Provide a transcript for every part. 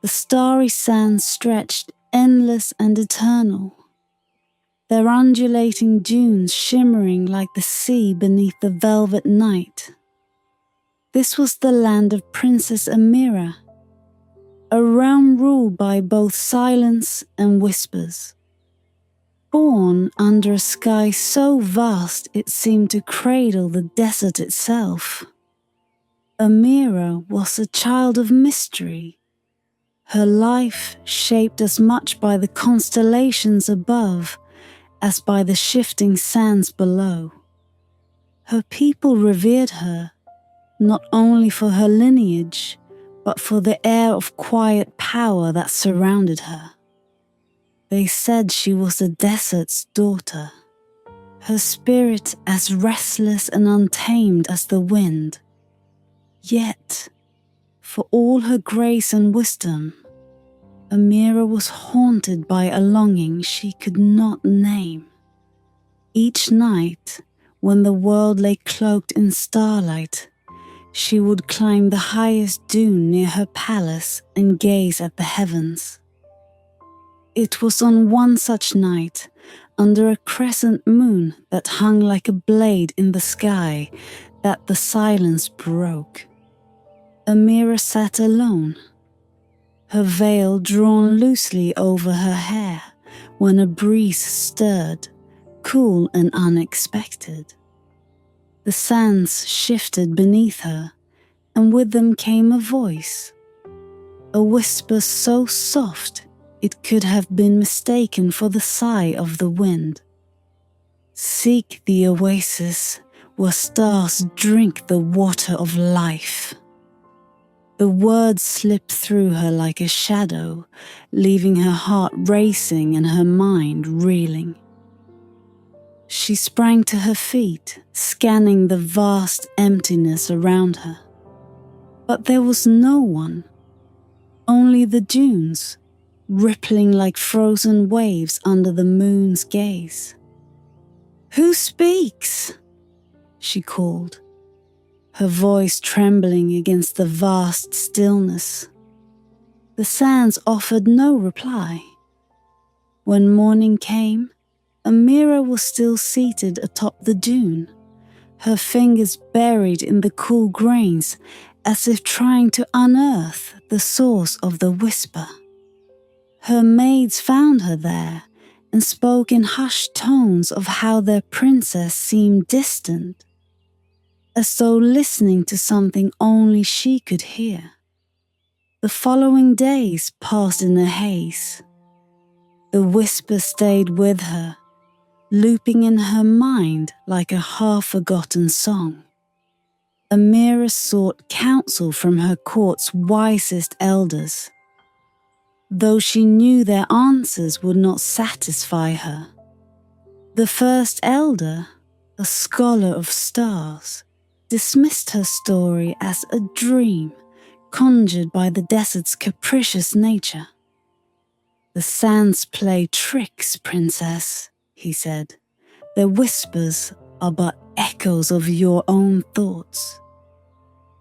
The starry sands stretched endless and eternal, their undulating dunes shimmering like the sea beneath the velvet night. This was the land of Princess Amira, a realm ruled by both silence and whispers. Born under a sky so vast it seemed to cradle the desert itself, Amira was a child of mystery, her life shaped as much by the constellations above as by the shifting sands below. Her people revered her, not only for her lineage, but for the air of quiet power that surrounded her. They said she was the desert's daughter, her spirit as restless and untamed as the wind. Yet, for all her grace and wisdom, Amira was haunted by a longing she could not name. Each night, when the world lay cloaked in starlight, she would climb the highest dune near her palace and gaze at the heavens. It was on one such night, under a crescent moon that hung like a blade in the sky, that the silence broke. Amira sat alone, her veil drawn loosely over her hair when a breeze stirred, cool and unexpected. The sands shifted beneath her, and with them came a voice, a whisper so soft it could have been mistaken for the sigh of the wind. Seek the oasis where stars drink the water of life. The words slipped through her like a shadow, leaving her heart racing and her mind reeling. She sprang to her feet, scanning the vast emptiness around her. But there was no one, only the dunes, rippling like frozen waves under the moon's gaze. "Who speaks?" she called, her voice trembling against the vast stillness. The sands offered no reply. When morning came, Amira was still seated atop the dune, her fingers buried in the cool grains as if trying to unearth the source of the whisper. Her maids found her there and spoke in hushed tones of how their princess seemed distant, as though listening to something only she could hear. The following days passed in a haze. The whisper stayed with her, looping in her mind like a half-forgotten song. Amira sought counsel from her court's wisest elders, though she knew their answers would not satisfy her. The first elder, a scholar of stars, dismissed her story as a dream conjured by the desert's capricious nature. "The sands play tricks, princess," he said. "Their whispers are but echoes of your own thoughts."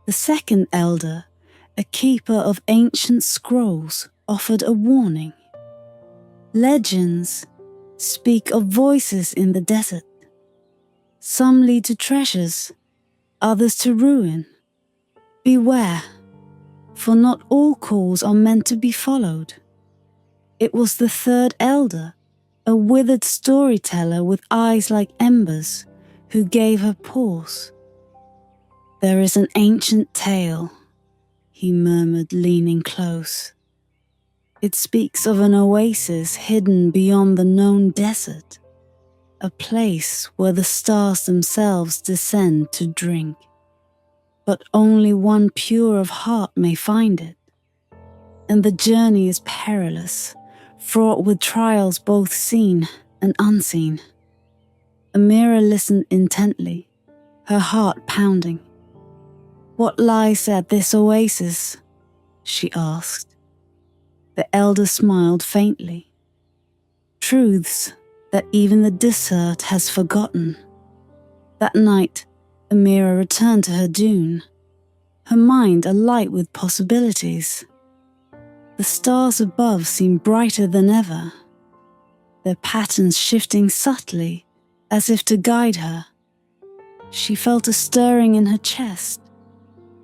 The second elder, a keeper of ancient scrolls, offered a warning. "Legends speak of voices in the desert. Some lead to treasures, others to ruin. Beware, for not all calls are meant to be followed." It was the third elder, a withered storyteller with eyes like embers, who gave her pause. "There is an ancient tale," he murmured, leaning close. "It speaks of an oasis hidden beyond the known desert, a place where the stars themselves descend to drink. But only one pure of heart may find it. And the journey is perilous, fraught with trials both seen and unseen." Amira listened intently, her heart pounding. "What lies at this oasis?" she asked. The elder smiled faintly. "Truths that even the desert has forgotten." That night, Amira returned to her dune, her mind alight with possibilities. The stars above seemed brighter than ever, their patterns shifting subtly as if to guide her. She felt a stirring in her chest,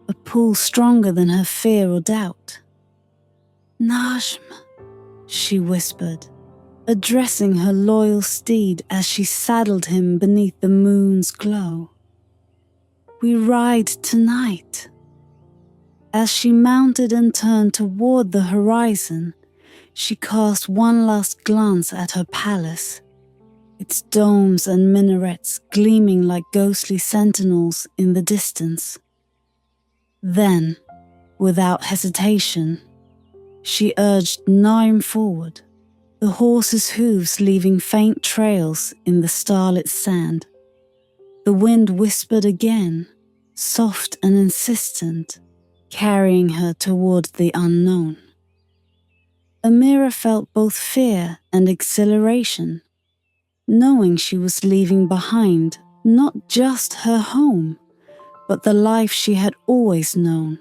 a pull stronger than her fear or doubt. "Najm," she whispered, addressing her loyal steed as she saddled him beneath the moon's glow. "We ride tonight." As she mounted and turned toward the horizon, she cast one last glance at her palace, its domes and minarets gleaming like ghostly sentinels in the distance. Then, without hesitation, she urged Najm forward, the horse's hooves leaving faint trails in the starlit sand. The wind whispered again, soft and insistent, carrying her toward the unknown. Amira felt both fear and exhilaration, knowing she was leaving behind not just her home, but the life she had always known.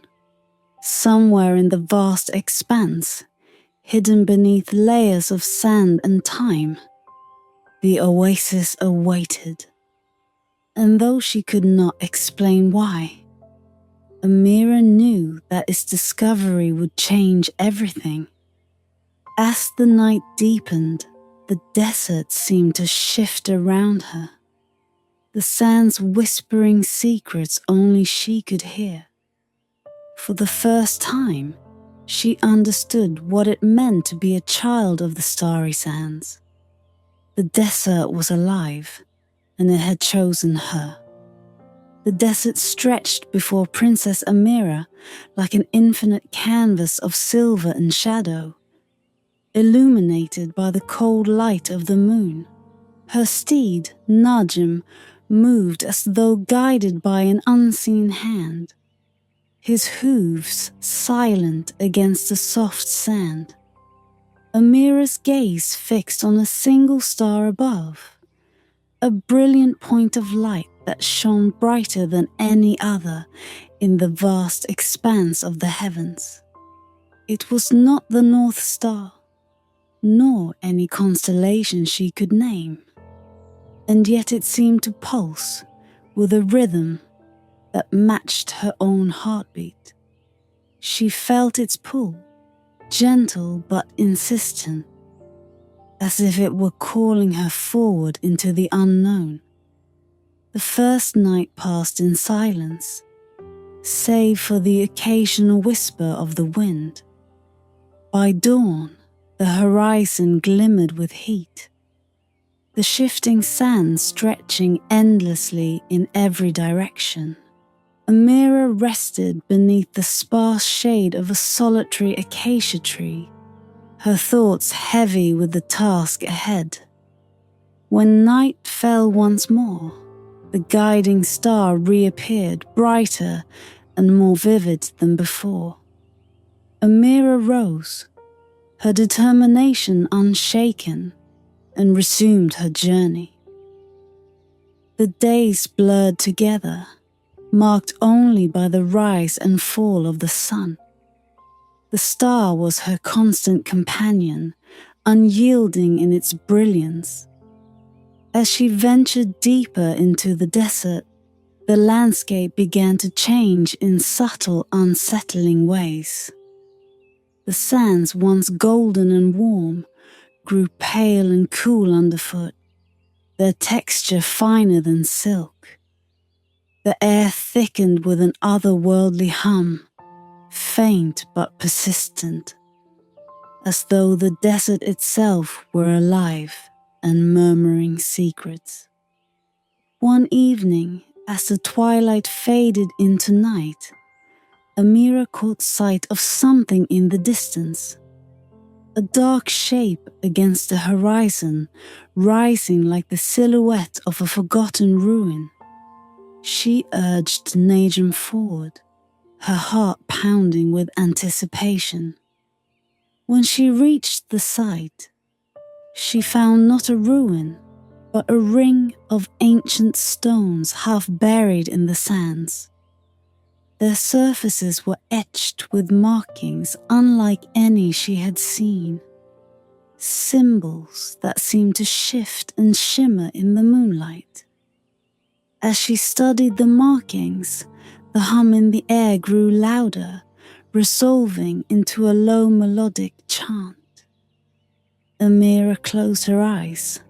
Somewhere in the vast expanse, hidden beneath layers of sand and time, the oasis awaited. And though she could not explain why, Amira knew that its discovery would change everything. As the night deepened, the desert seemed to shift around her, the sands whispering secrets only she could hear. For the first time, she understood what it meant to be a child of the Starry Sands. The desert was alive, and it had chosen her. The desert stretched before Princess Amira like an infinite canvas of silver and shadow, illuminated by the cold light of the moon. Her steed, Najm, moved as though guided by an unseen hand, his hooves silent against the soft sand. Amira's gaze fixed on a single star above, a brilliant point of light that shone brighter than any other in the vast expanse of the heavens. It was not the North Star, nor any constellation she could name, and yet it seemed to pulse with a rhythm that matched her own heartbeat. She felt its pull, gentle but insistent, as if it were calling her forward into the unknown. The first night passed in silence, save for the occasional whisper of the wind. By dawn, the horizon glimmered with heat, the shifting sand stretching endlessly in every direction. Amira rested beneath the sparse shade of a solitary acacia tree, her thoughts heavy with the task ahead. When night fell once more, the guiding star reappeared brighter and more vivid than before. Amira rose, her determination unshaken, and resumed her journey. The days blurred together, marked only by the rise and fall of the sun. The star was her constant companion, unyielding in its brilliance. As she ventured deeper into the desert, the landscape began to change in subtle, unsettling ways. The sands, once golden and warm, grew pale and cool underfoot, their texture finer than silk. The air thickened with an otherworldly hum, faint but persistent, as though the desert itself were alive and murmuring secrets. One evening, as the twilight faded into night, Amira caught sight of something in the distance, a dark shape against the horizon, rising like the silhouette of a forgotten ruin. She urged Najm forward, her heart pounding with anticipation. When she reached the site, she found not a ruin, but a ring of ancient stones half buried in the sands. Their surfaces were etched with markings unlike any she had seen, symbols that seemed to shift and shimmer in the moonlight. As she studied the markings, the hum in the air grew louder, resolving into a low melodic chant. Amira closed her eyes,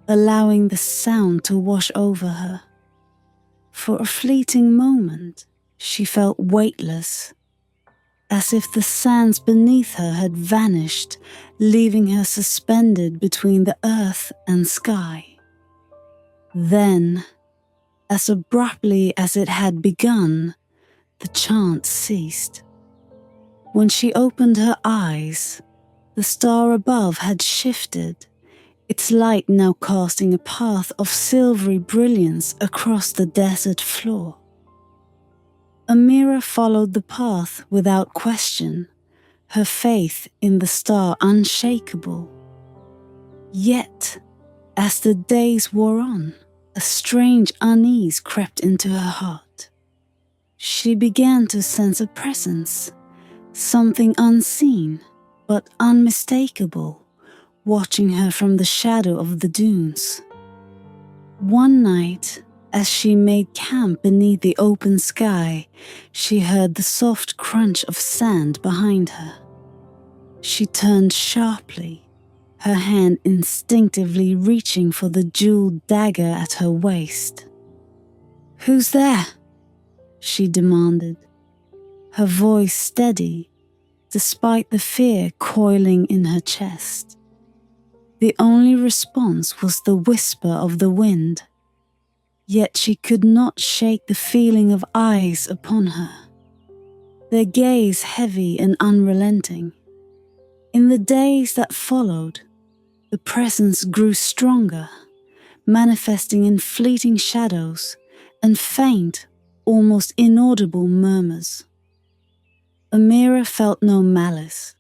allowing the sound to wash over her. For a fleeting moment, she felt weightless, as if the sands beneath her had vanished, leaving her suspended between the earth and sky. Then, as abruptly as it had begun, the chant ceased. When she opened her eyes, the star above had shifted, its light now casting a path of silvery brilliance across the desert floor. Amira followed the path without question, her faith in the star unshakable. Yet, as the days wore on, a strange unease crept into her heart. She began to sense a presence, something unseen but unmistakable, watching her from the shadow of the dunes. One night, as she made camp beneath the open sky, she heard the soft crunch of sand behind her. She turned sharply, her hand instinctively reaching for the jeweled dagger at her waist. "Who's there?" she demanded, her voice steady, despite the fear coiling in her chest. The only response was the whisper of the wind, yet she could not shake the feeling of eyes upon her, their gaze heavy and unrelenting. In the days that followed, the presence grew stronger, manifesting in fleeting shadows and faint, almost inaudible murmurs. Amira felt no malice,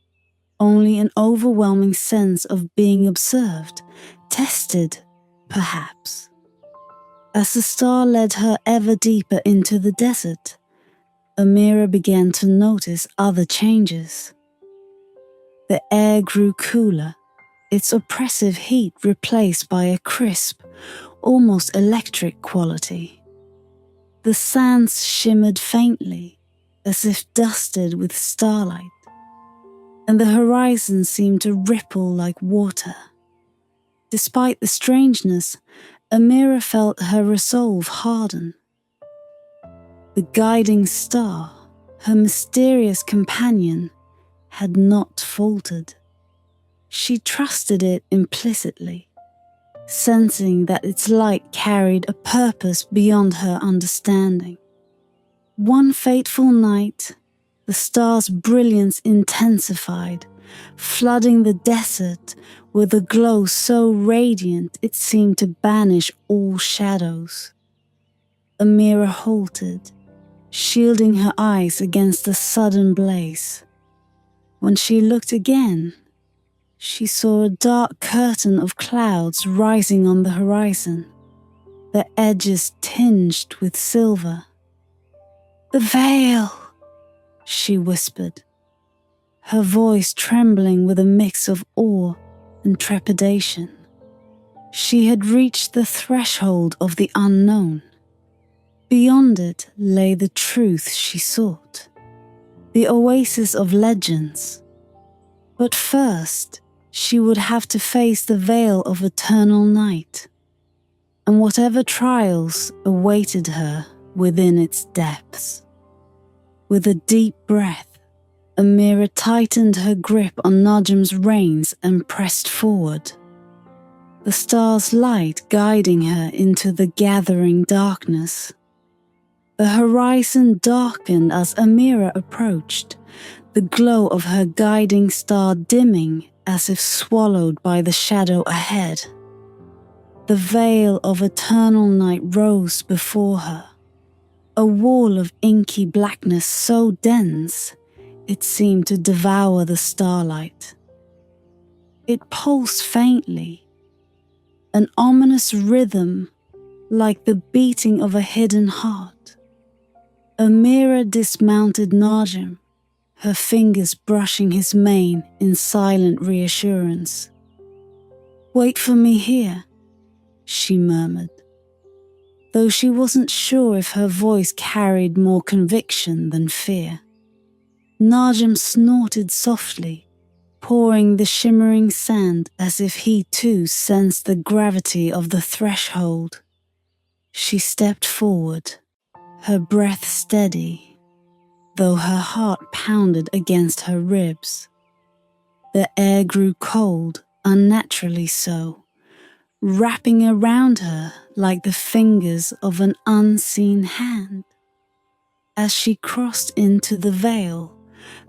only an overwhelming sense of being observed, tested, perhaps. As the star led her ever deeper into the desert, Amira began to notice other changes. The air grew cooler, its oppressive heat replaced by a crisp, almost electric quality. The sands shimmered faintly, as if dusted with starlight, and the horizon seemed to ripple like water. Despite the strangeness, Amira felt her resolve harden. The guiding star, her mysterious companion, had not faltered. She trusted it implicitly, sensing that its light carried a purpose beyond her understanding. One fateful night, the star's brilliance intensified, flooding the desert with a glow so radiant it seemed to banish all shadows. Amira halted, shielding her eyes against the sudden blaze. When she looked again, she saw a dark curtain of clouds rising on the horizon, their edges tinged with silver. "The veil!" she whispered, her voice trembling with a mix of awe and trepidation. She had reached the threshold of the unknown. Beyond it lay the truth she sought, the oasis of legends. But first, she would have to face the veil of eternal night, and whatever trials awaited her within its depths. With a deep breath, Amira tightened her grip on Najm's reins and pressed forward, the star's light guiding her into the gathering darkness. The horizon darkened as Amira approached, the glow of her guiding star dimming as if swallowed by the shadow ahead. The veil of eternal night rose before her, a wall of inky blackness so dense it seemed to devour the starlight. It pulsed faintly, an ominous rhythm like the beating of a hidden heart. Amira dismounted Najm, her fingers brushing his mane in silent reassurance. "Wait for me here," she murmured, though she wasn't sure if her voice carried more conviction than fear. Najm snorted softly, pawing the shimmering sand as if he too sensed the gravity of the threshold. She stepped forward, her breath steady, though her heart pounded against her ribs. The air grew cold, unnaturally so, wrapping around her like the fingers of an unseen hand. As she crossed into the veil,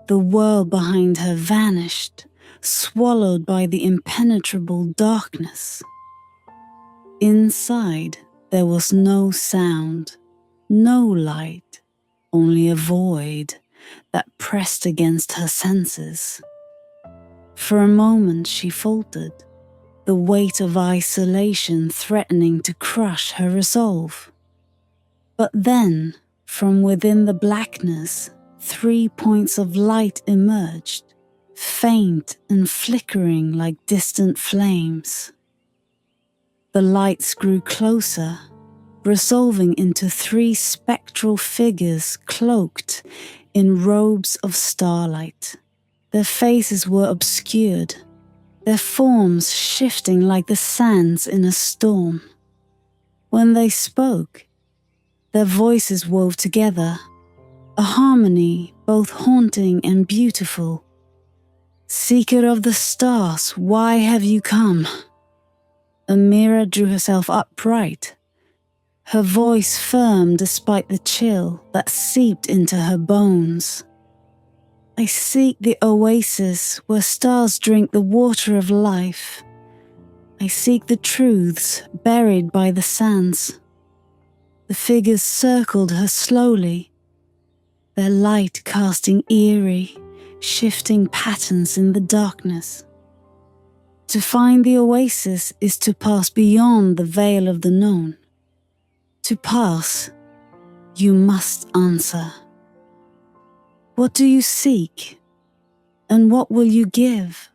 the world behind her vanished, swallowed by the impenetrable darkness. Inside, there was no sound, no light, only a void that pressed against her senses. For a moment she faltered, the weight of isolation threatening to crush her resolve. But then, from within the blackness, 3 points of light emerged, faint and flickering like distant flames. The lights grew closer, resolving into 3 spectral figures cloaked in robes of starlight. Their faces were obscured, their forms shifting like the sands in a storm. When they spoke, their voices wove together, a harmony both haunting and beautiful. "Seeker of the stars, why have you come?" Amira drew herself upright, her voice firm despite the chill that seeped into her bones. "I seek the oasis where stars drink the water of life. I seek the truths buried by the sands." The figures circled her slowly, their light casting eerie, shifting patterns in the darkness. To find the oasis is to pass beyond the veil of the known. To pass, you must answer. What do you seek? And what will you give?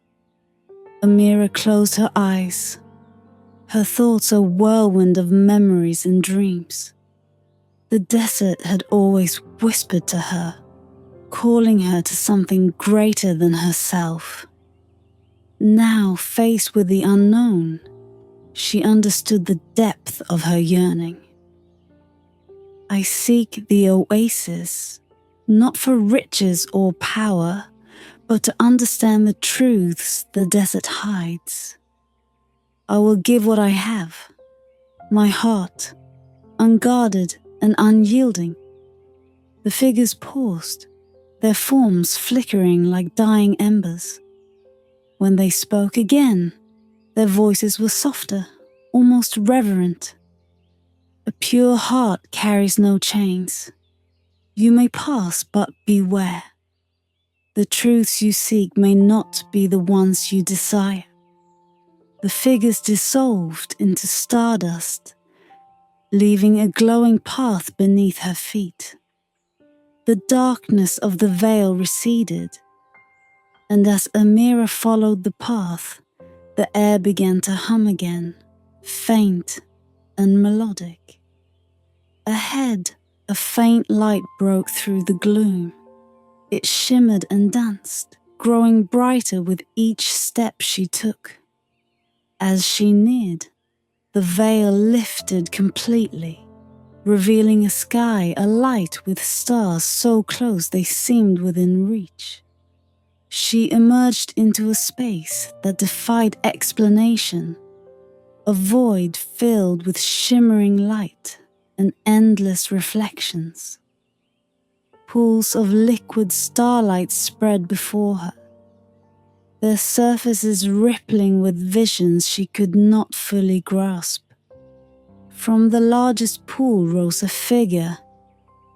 Amira closed her eyes, her thoughts a whirlwind of memories and dreams. The desert had always whispered to her, calling her to something greater than herself. Now, faced with the unknown, she understood the depth of her yearning. "I seek the oasis, not for riches or power, but to understand the truths the desert hides. I will give what I have, my heart, unguarded and unyielding." The figures paused, their forms flickering like dying embers. When they spoke again, their voices were softer, almost reverent. "A pure heart carries no chains. You may pass, but beware. The truths you seek may not be the ones you desire." The figures dissolved into stardust, leaving a glowing path beneath her feet. The darkness of the veil receded, and as Amira followed the path, the air began to hum again, faint and melodic. Ahead, a faint light broke through the gloom. It shimmered and danced, growing brighter with each step she took. As she neared, the veil lifted completely, revealing a sky alight with stars so close they seemed within reach. She emerged into a space that defied explanation, a void filled with shimmering light and endless reflections. Pools of liquid starlight spread before her, their surfaces rippling with visions she could not fully grasp. From the largest pool rose a figure,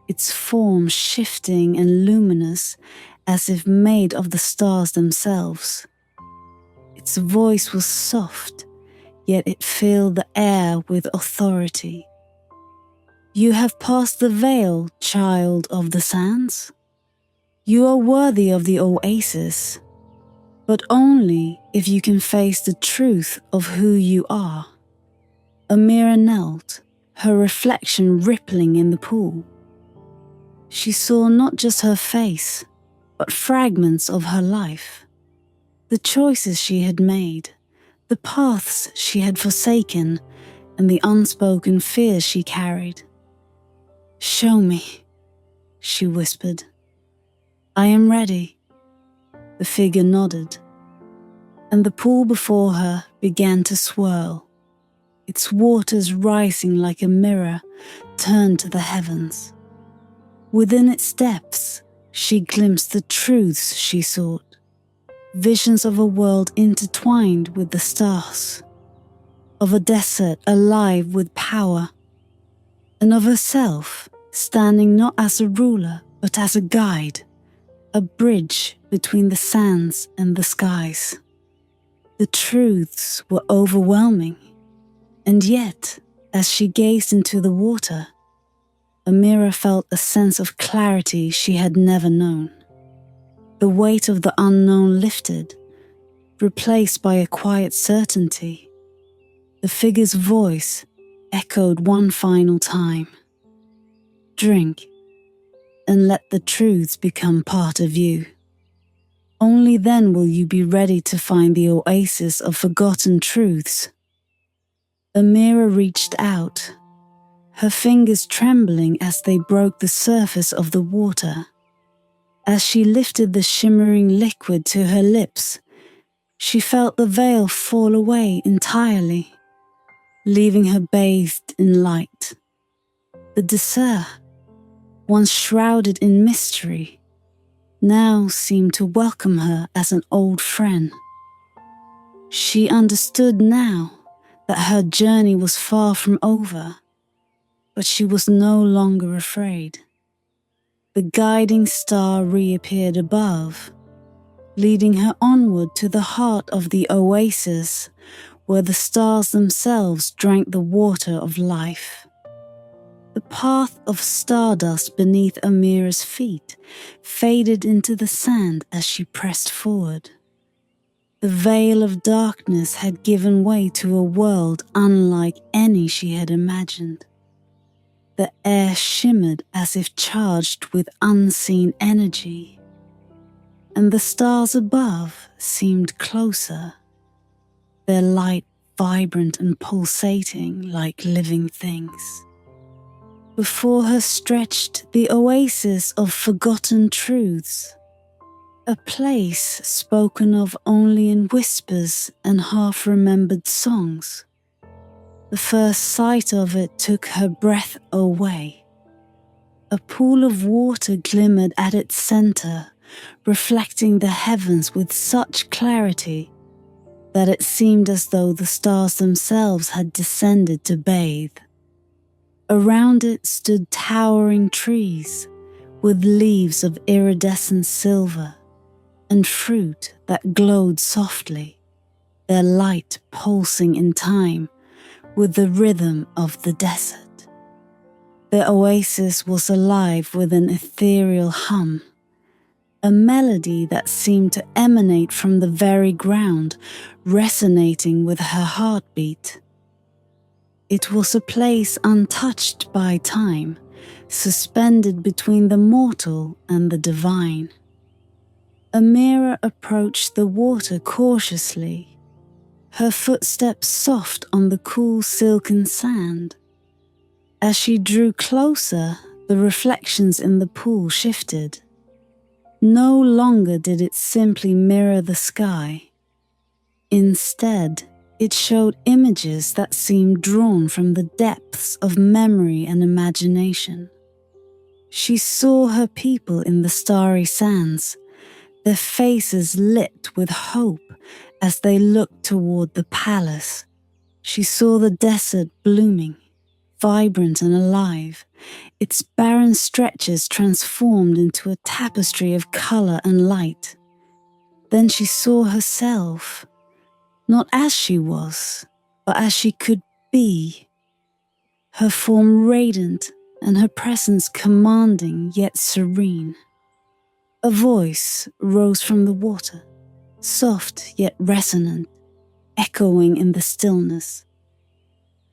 its form shifting and luminous as if made of the stars themselves. Its voice was soft, yet it filled the air with authority. You have passed the veil, child of the sands. You are worthy of the oasis, but only if you can face the truth of who you are. Amira knelt, her reflection rippling in the pool. She saw not just her face, but fragments of her life. The choices she had made, the paths she had forsaken, and the unspoken fears she carried. "Show me," she whispered. "I am ready." The figure nodded, and the pool before her began to swirl, its waters rising like a mirror turned to the heavens. Within its depths, she glimpsed the truths she sought, visions of a world intertwined with the stars, of a desert alive with power, and of herself standing not as a ruler but as a guide, a bridge between the sands and the skies. The truths were overwhelming, and yet, as she gazed into the water, Amira felt a sense of clarity she had never known. The weight of the unknown lifted, replaced by a quiet certainty. The figure's voice echoed one final time. "Drink, and let the truths become part of you. Only then will you be ready to find the oasis of forgotten truths." Amira reached out, her fingers trembling as they broke the surface of the water. As she lifted the shimmering liquid to her lips, she felt the veil fall away entirely, leaving her bathed in light. The dessert, once shrouded in mystery, now seemed to welcome her as an old friend. She understood now that her journey was far from over, but she was no longer afraid. The guiding star reappeared above, leading her onward to the heart of the oasis, where the stars themselves drank the water of life. The path of stardust beneath Amira's feet faded into the sand as she pressed forward. The veil of darkness had given way to a world unlike any she had imagined. The air shimmered as if charged with unseen energy, and the stars above seemed closer, their light vibrant and pulsating like living things. Before her stretched the oasis of forgotten truths, a place spoken of only in whispers and half-remembered songs. The first sight of it took her breath away. A pool of water glimmered at its center, reflecting the heavens with such clarity that it seemed as though the stars themselves had descended to bathe. Around it stood towering trees with leaves of iridescent silver and fruit that glowed softly, their light pulsing in time with the rhythm of the desert. The oasis was alive with an ethereal hum, a melody that seemed to emanate from the very ground, resonating with her heartbeat. It was a place untouched by time, suspended between the mortal and the divine. Amira approached the water cautiously, her footsteps soft on the cool silken sand. As she drew closer, the reflections in the pool shifted. No longer did it simply mirror the sky. Instead, it showed images that seemed drawn from the depths of memory and imagination. She saw her people in the Starry Sands, their faces lit with hope as they looked toward the palace. She saw the desert blooming, vibrant and alive, its barren stretches transformed into a tapestry of color and light. Then she saw herself, not as she was, but as she could be, her form radiant, and her presence commanding yet serene. A voice rose from the water, soft yet resonant, echoing in the stillness.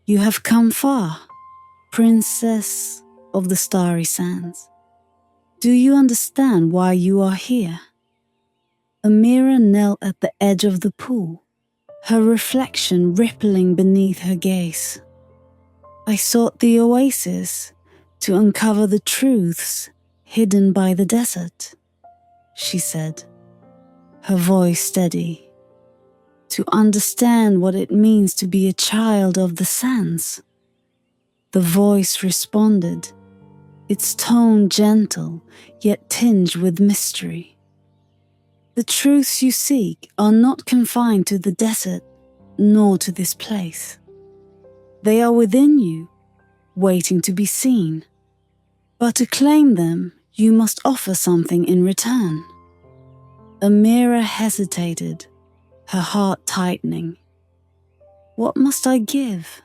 You have come far, Princess of the Starry Sands. Do you understand why you are here? Amira knelt at the edge of the pool, her reflection rippling beneath her gaze. I sought the oasis to uncover the truths hidden by the desert, she said, her voice steady. To understand what it means to be a child of the sands. The voice responded, its tone gentle yet tinged with mystery. The truths you seek are not confined to the desert nor to this place. They are within you, waiting to be seen. But to claim them, you must offer something in return. Amira hesitated, her heart tightening. What must I give?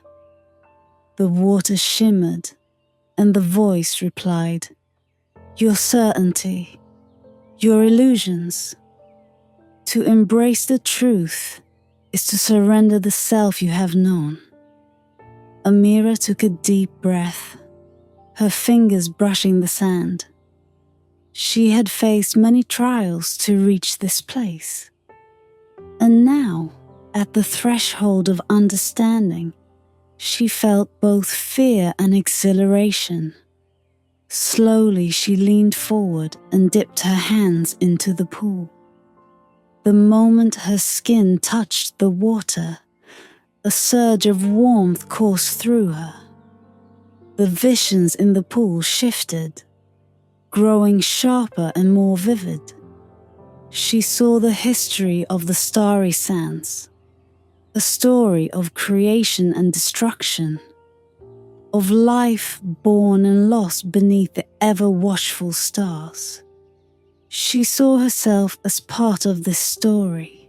The water shimmered, and the voice replied, your certainty, your illusions. To embrace the truth is to surrender the self you have known. Amira took a deep breath, her fingers brushing the sand. She had faced many trials to reach this place. And now, at the threshold of understanding, she felt both fear and exhilaration. Slowly she leaned forward and dipped her hands into the pool. The moment her skin touched the water, a surge of warmth coursed through her. The visions in the pool shifted, growing sharper and more vivid. She saw the history of the Starry Sands, a story of creation and destruction, of life born and lost beneath the ever-watchful stars. She saw herself as part of this story,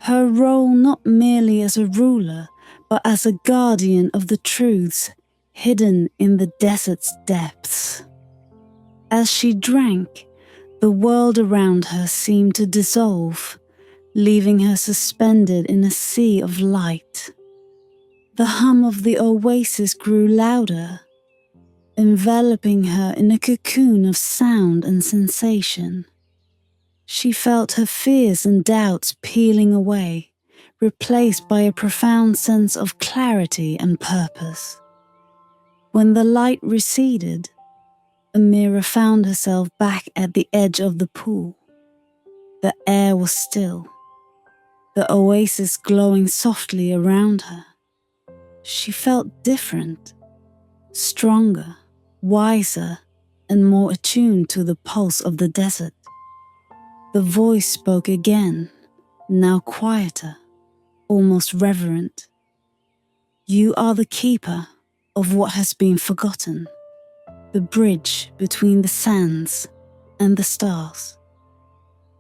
her role not merely as a ruler, but as a guardian of the truths hidden in the desert's depths. As she drank, the world around her seemed to dissolve, leaving her suspended in a sea of light. The hum of the oasis grew louder, enveloping her in a cocoon of sound and sensation. She felt her fears and doubts peeling away, replaced by a profound sense of clarity and purpose. When the light receded, Amira found herself back at the edge of the pool. The air was still, the oasis glowing softly around her. She felt different, stronger, wiser, and more attuned to the pulse of the desert. The voice spoke again, now quieter, almost reverent. You are the keeper of what has been forgotten, the bridge between the sands and the stars.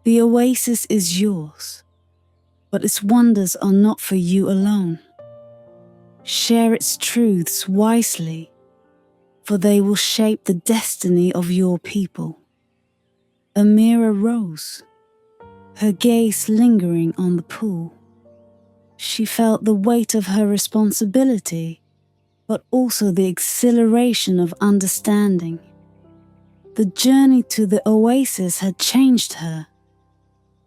The oasis is yours, but its wonders are not for you alone. Share its truths wisely, for they will shape the destiny of your people. Amira rose, her gaze lingering on the pool. She felt the weight of her responsibility, but also the exhilaration of understanding. The journey to the oasis had changed her,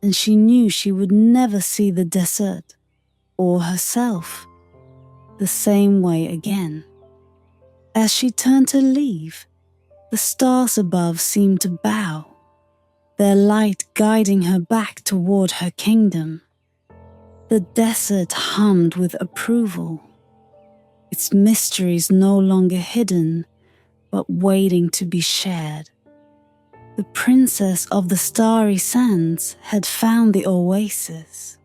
and she knew she would never see the desert, or herself, the same way again. As she turned to leave, the stars above seemed to bow, their light guiding her back toward her kingdom. The desert hummed with approval, its mysteries no longer hidden, but waiting to be shared. The princess of the Starry Sands had found the oasis,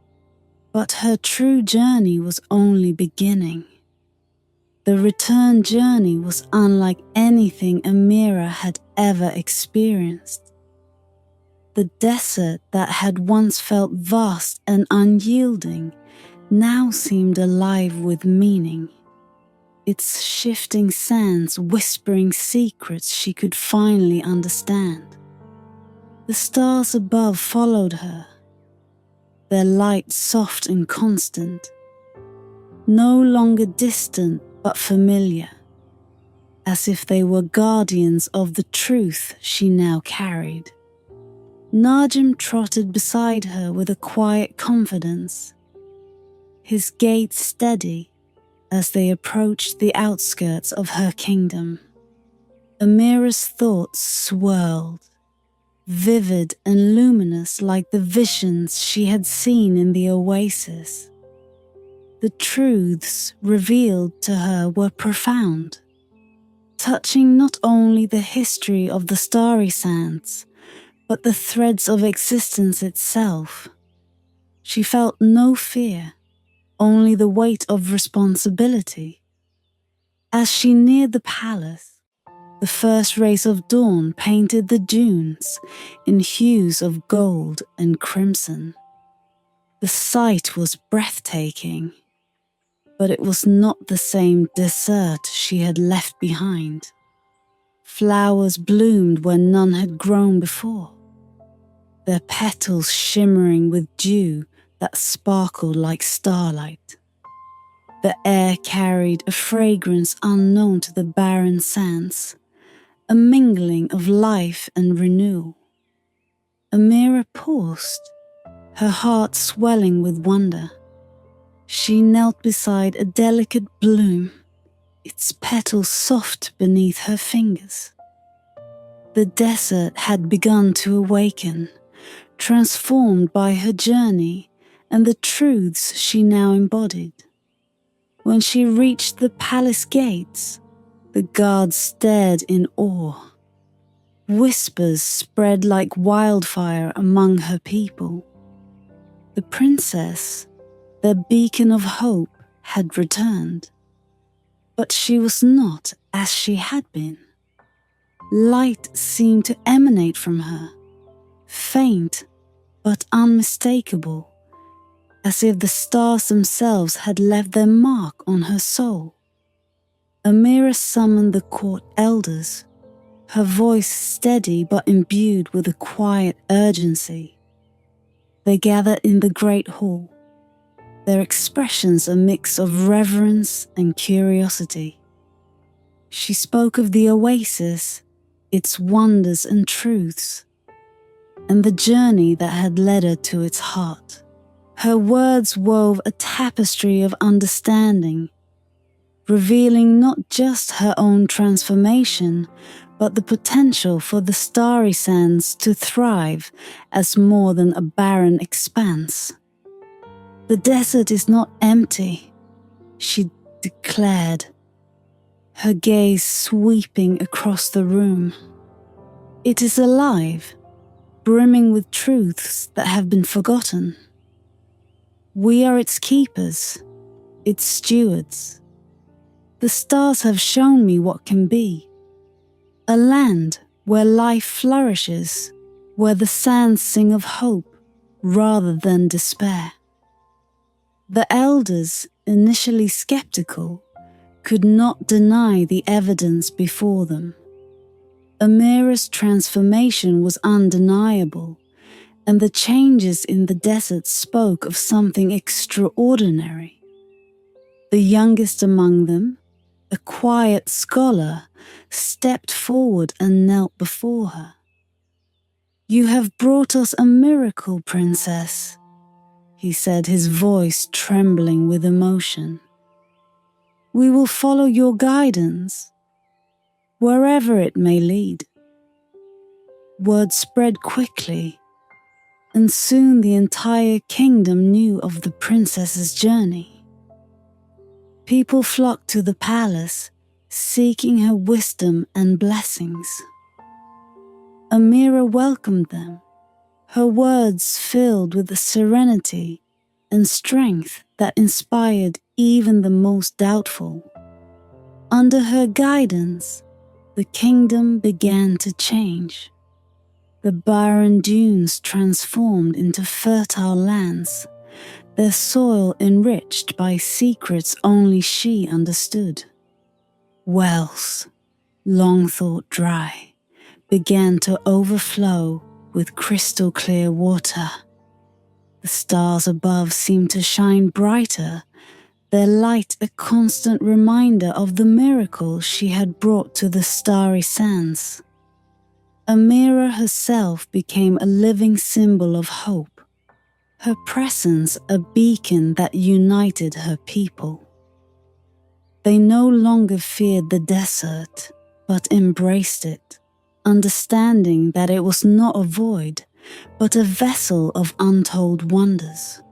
but her true journey was only beginning. The return journey was unlike anything Amira had ever experienced. The desert that had once felt vast and unyielding now seemed alive with meaning. its shifting sands whispering secrets she could finally understand. The stars above followed her, their light soft and constant, no longer distant but familiar, as if they were guardians of the truth she now carried. Najm trotted beside her with a quiet confidence, his gait steady as they approached the outskirts of her kingdom. Amira's thoughts swirled, vivid and luminous like the visions she had seen in the oasis. The truths revealed to her were profound, touching not only the history of the Starry Sands, but the threads of existence itself. She felt no fear, only the weight of responsibility. As she neared the palace, the first rays of dawn painted the dunes in hues of gold and crimson. The sight was breathtaking, but it was not the same desert she had left behind. Flowers bloomed where none had grown before, their petals shimmering with dew that sparkled like starlight. The air carried a fragrance unknown to the barren sands, a mingling of life and renewal. Amira paused, her heart swelling with wonder. She knelt beside a delicate bloom, its petals soft beneath her fingers. The desert had begun to awaken, transformed by her journey and the truths she now embodied. When she reached the palace gates, the guards stared in awe. Whispers spread like wildfire among her people. The princess, their beacon of hope, had returned. But she was not as she had been. Light seemed to emanate from her, faint but unmistakable, as if the stars themselves had left their mark on her soul. Amira summoned the court elders, her voice steady but imbued with a quiet urgency. They gathered in the great hall, their expressions a mix of reverence and curiosity. She spoke of the oasis, its wonders and truths, and the journey that had led her to its heart. Her words wove a tapestry of understanding, revealing not just her own transformation, but the potential for the Starry Sands to thrive as more than a barren expanse. The desert is not empty, she declared, her gaze sweeping across the room. It is alive, brimming with truths that have been forgotten. We are its keepers, its stewards. The stars have shown me what can be. A land where life flourishes, where the sands sing of hope rather than despair. The elders, initially skeptical, could not deny the evidence before them. Amira's transformation was undeniable, and the changes in the desert spoke of something extraordinary. The youngest among them, a quiet scholar, stepped forward and knelt before her. "You have brought us a miracle, princess," he said, his voice trembling with emotion. "We will follow your guidance, wherever it may lead." Word spread quickly, and soon the entire kingdom knew of the princess's journey. People flocked to the palace, seeking her wisdom and blessings. Amira welcomed them, her words filled with a serenity and strength that inspired even the most doubtful. Under her guidance, the kingdom began to change. The barren dunes transformed into fertile lands, their soil enriched by secrets only she understood. Wells, long thought dry, began to overflow with crystal clear water. The stars above seemed to shine brighter, their light a constant reminder of the miracle she had brought to the Starry Sands. Amira herself became a living symbol of hope, her presence a beacon that united her people. They no longer feared the desert, but embraced it, understanding that it was not a void, but a vessel of untold wonders.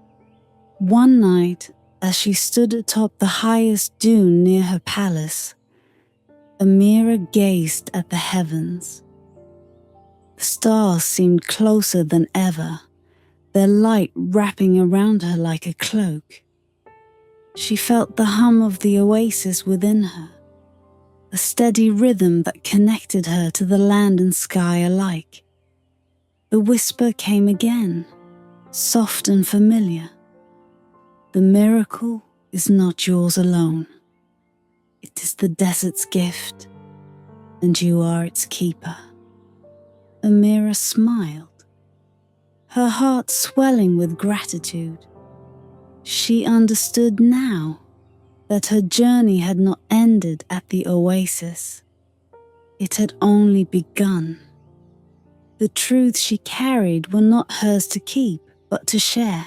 One night, as she stood atop the highest dune near her palace, Amira gazed at the heavens. The stars seemed closer than ever, their light wrapping around her like a cloak. She felt the hum of the oasis within her, a steady rhythm that connected her to the land and sky alike. The whisper came again, soft and familiar. The miracle is not yours alone. It is the desert's gift, and you are its keeper. Amira smiled, her heart swelling with gratitude. She understood now that her journey had not ended at the oasis. It had only begun. The truths she carried were not hers to keep, but to share.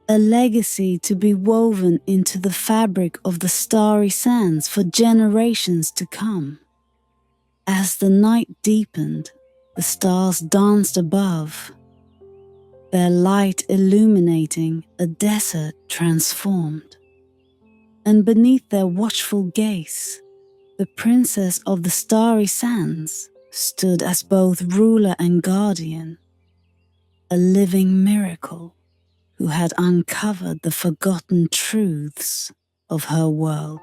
A legacy to be woven into the fabric of the Starry Sands for generations to come. As the night deepened, the stars danced above, their light illuminating a desert transformed. And beneath their watchful gaze, the princess of the Starry Sands stood as both ruler and guardian, a living miracle who had uncovered the forgotten truths of her world.